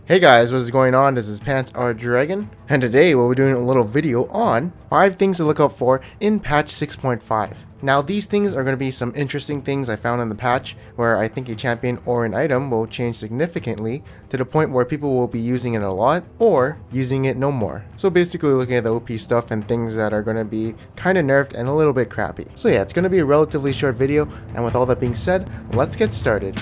Hey guys, what is going on? This is Pants Our Dragon, and today we'll be doing a little video on 5 things to look out for in patch 6.5. Now these things are going to be some interesting things I found in the patch where I think a champion or an item will change significantly to the point where people will be using it a lot or using it no more. So basically looking at the OP stuff and things that are going to be kind of nerfed and a little bit crappy. So yeah, it's going to be a relatively short video, and with all that being said, let's get started.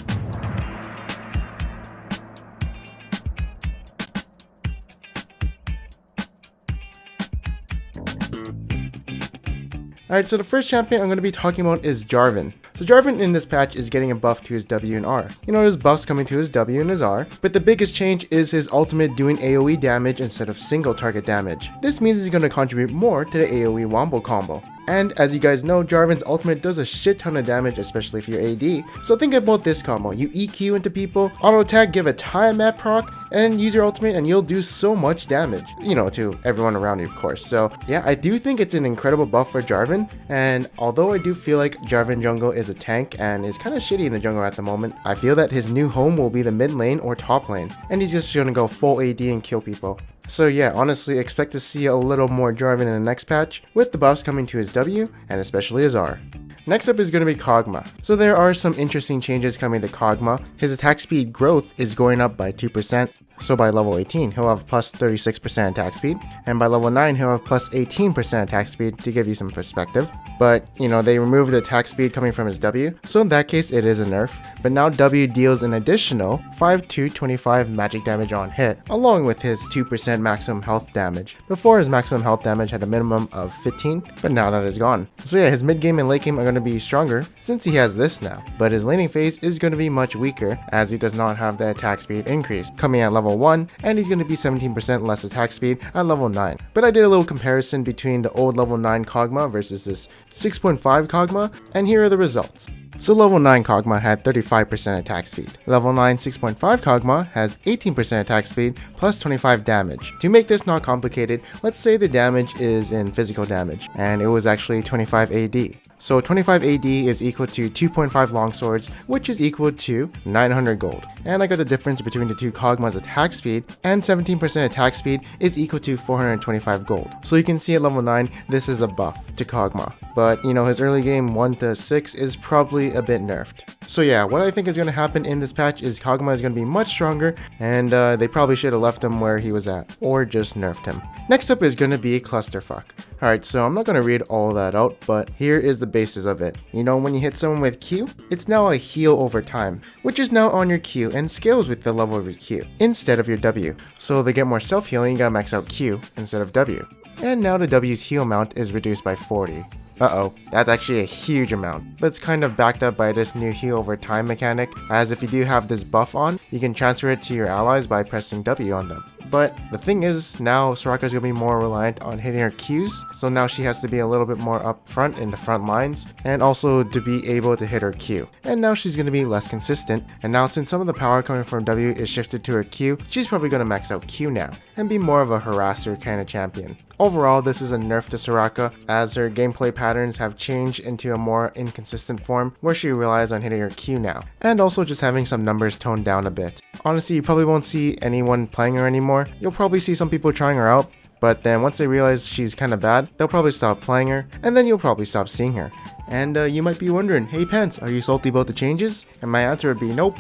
Alright, so the first champion I'm going to be talking about is Jarvan. So Jarvan in this patch is getting a buff to his W and R. You know, there's buffs coming to his W and his R, but the biggest change is his ultimate doing AoE damage instead of single target damage. This means he's going to contribute more to the AoE wombo combo. And as you guys know, Jarvan's ultimate does a shit ton of damage, especially if you're AD. So think about this combo. You EQ into people, auto attack, give a time map proc, and use your ultimate and you'll do so much damage. You know, to everyone around you, of course. So yeah, I do think it's an incredible buff for Jarvan. And although I do feel like Jarvan jungle is a tank and is kind of shitty in the jungle at the moment, I feel that his new home will be the mid lane or top lane. And he's just gonna go full AD and kill people. So yeah, honestly expect to see a little more Jarvan in the next patch, with the buffs coming to his W and especially his R. Next up is going to be Kog'Maw. So there are some interesting changes coming to Kog'Maw. His attack speed growth is going up by 2%. So by level 18, he'll have plus 36% attack speed, and by level 9, he'll have plus 18% attack speed, to give you some perspective. But, you know, they removed the attack speed coming from his W, so in that case, it is a nerf. But now W deals an additional 5 to 25 magic damage on hit, along with his 2% maximum health damage. Before, his maximum health damage had a minimum of 15, but now that is gone. So yeah, his mid game and late game are going to be stronger, since he has this now. But his laning phase is going to be much weaker, as he does not have the attack speed increase, coming at level 1, and he's going to be 17% less attack speed at level 9. But I did a little comparison between the old level 9 Kog'Maw versus this 6.5 Kog'Maw, and here are the results. So level 9 Kog'Maw had 35% attack speed. Level 9 6.5 Kog'Maw has 18% attack speed plus 25 damage. To make this not complicated, let's say the damage is in physical damage, and it was actually 25 AD. So 25 AD is equal to 2.5 longswords, which is equal to 900 gold. And I got the difference between the two Kog'Maw's attack speed, and 17% attack speed is equal to 425 gold. So you can see at level 9, this is a buff to Kog'Maw. But you know, his early game 1 to 6 is probably a bit nerfed. So yeah, what I think is going to happen in this patch is Kog'Maw is going to be much stronger, and they probably should have left him where he was at, or just nerfed him. Next up is going to be Clusterfuck. Alright, so I'm not going to read all that out, but here is the basis of it. You know, when you hit someone with Q, it's now a heal over time, which is now on your Q and scales with the level of your Q, instead of your W. So they get more self-healing, you gotta max out Q instead of W. And now the W's heal amount is reduced by 40. Uh-oh, that's actually a huge amount, but it's kind of backed up by this new heal over time mechanic, as if you do have this buff on, you can transfer it to your allies by pressing W on them. But the thing is, now Soraka's gonna be more reliant on hitting her Qs, so now she has to be a little bit more up front in the front lines, and also to be able to hit her Q. And now she's gonna be less consistent, and now since some of the power coming from W is shifted to her Q, she's probably gonna max out Q now, and be more of a harasser kind of champion. Overall, this is a nerf to Soraka, as her gameplay patterns have changed into a more inconsistent form, where she relies on hitting her Q now, and also just having some numbers toned down a bit. Honestly, you probably won't see anyone playing her anymore. You'll probably see some people trying her out, but then once they realize she's kind of bad, they'll probably stop playing her, and then you'll probably stop seeing her. And you might be wondering, hey Pants, are you salty about the changes? And my answer would be nope.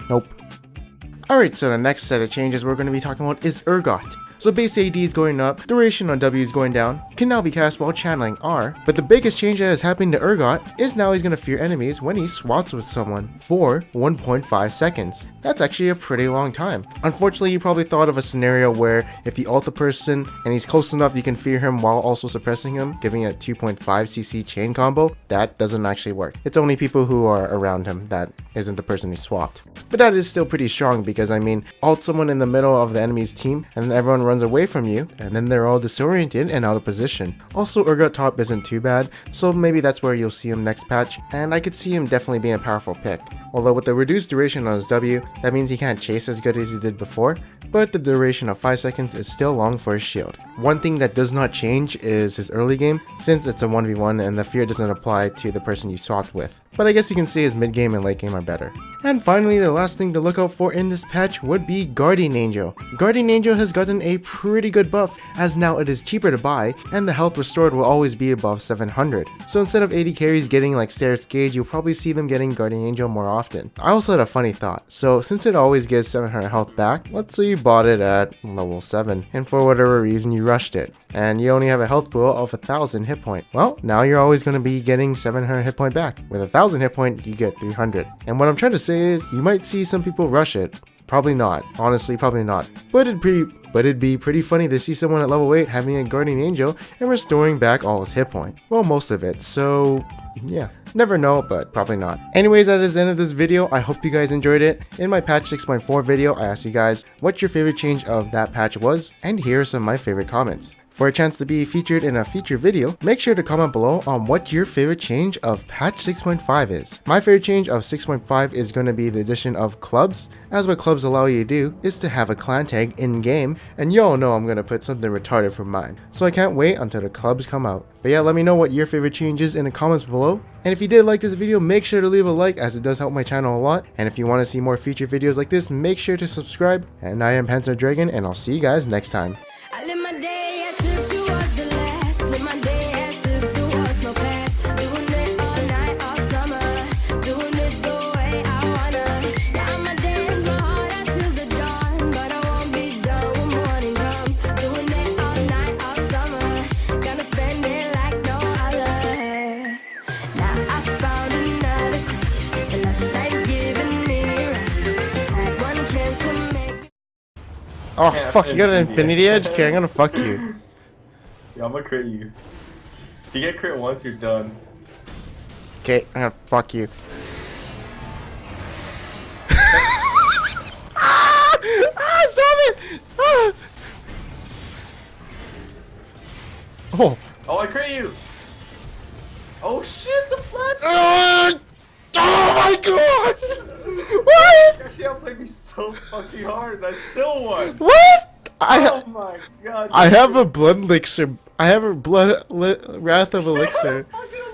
Nope. Alright, so the next set of changes we're going to be talking about is Urgot. So base AD is going up, duration on W is going down, can now be cast while channeling R, but the biggest change that has happened to Urgot is now he's going to fear enemies when he swats with someone for 1.5 seconds. That's actually a pretty long time. Unfortunately, you probably thought of a scenario where if you ult the person and he's close enough you can fear him while also suppressing him, giving a 2.5 CC chain combo. That doesn't actually work. It's only people who are around him, that isn't the person he swapped. But that is still pretty strong, because I mean, ult someone in the middle of the enemy's team and then everyone runs away from you, and then they're all disoriented and out of position. Also, Urgot top isn't too bad, so maybe that's where you'll see him next patch, and I could see him definitely being a powerful pick. Although with the reduced duration on his W, that means he can't chase as good as he did before, but the duration of 5 seconds is still long for his shield. One thing that does not change is his early game, since it's a 1v1 and the fear doesn't apply to the person you swapped with. but I guess you can say his mid game and late game are better. And finally, the last thing to look out for in this patch would be Guardian Angel. Guardian Angel has gotten a pretty good buff, as now it is cheaper to buy, and the health restored will always be above 700. So instead of 80 carries getting like Stairs Gauge, you'll probably see them getting Guardian Angel more often. I also had a funny thought, so since it always gives 700 health back, let's say you bought it at level 7, and for whatever reason you rushed it, and you only have a health pool of 1000 hit point. Well, now you're always going to be getting 700 hit point back. With 1000 hit point, you get 300. And what I'm trying to say is, you might see some people rush it. Probably not. Honestly, probably not. But it'd be pretty funny to see someone at level 8 having a Guardian Angel and restoring back all his hit point. Well, most of it. So yeah, never know, but probably not. Anyways, that is the end of this video. I hope you guys enjoyed it. In my patch 6.4 video, I asked you guys what your favorite change of that patch was, and here are some of my favorite comments. For a chance to be featured in a future video, make sure to comment below on what your favorite change of patch 6.5 is. My favorite change of 6.5 is going to be the addition of clubs, as what clubs allow you to do is to have a clan tag in game, and y'all know I'm going to put something retarded for mine. So I can't wait until the clubs come out. But yeah, let me know what your favorite change is in the comments below. And if you did like this video, make sure to leave a like, as it does help my channel a lot. And if you want to see more future videos like this, make sure to subscribe. And I am Panzer Dragon, and I'll see you guys next time. I live my day as if it was the last. Live my day as if there was no past. Doing it all night, all summer. Doing it the way I wanna. Yeah, I'ma dance my heart out till the dawn, but I won't be done when morning comes. Doing it all night, all summer. Gonna spend it like no other. Now I found another crush. The lush life giving me a rush. Had one chance to make. Oh fuck, you got an Infinity Edge? Okay, I'm gonna fuck you. Yeah, I'm gonna crit you. If you get crit once, you're done. Okay, I'm gonna fuck you. Stop it! Ah! Oh. Oh, I crit you! Oh shit, the flash! Oh my god! What? Actually, outplayed me so fucking hard and I still won! What? Oh my god. I have a blood elixir. I have a blood wrath of elixir. Fucking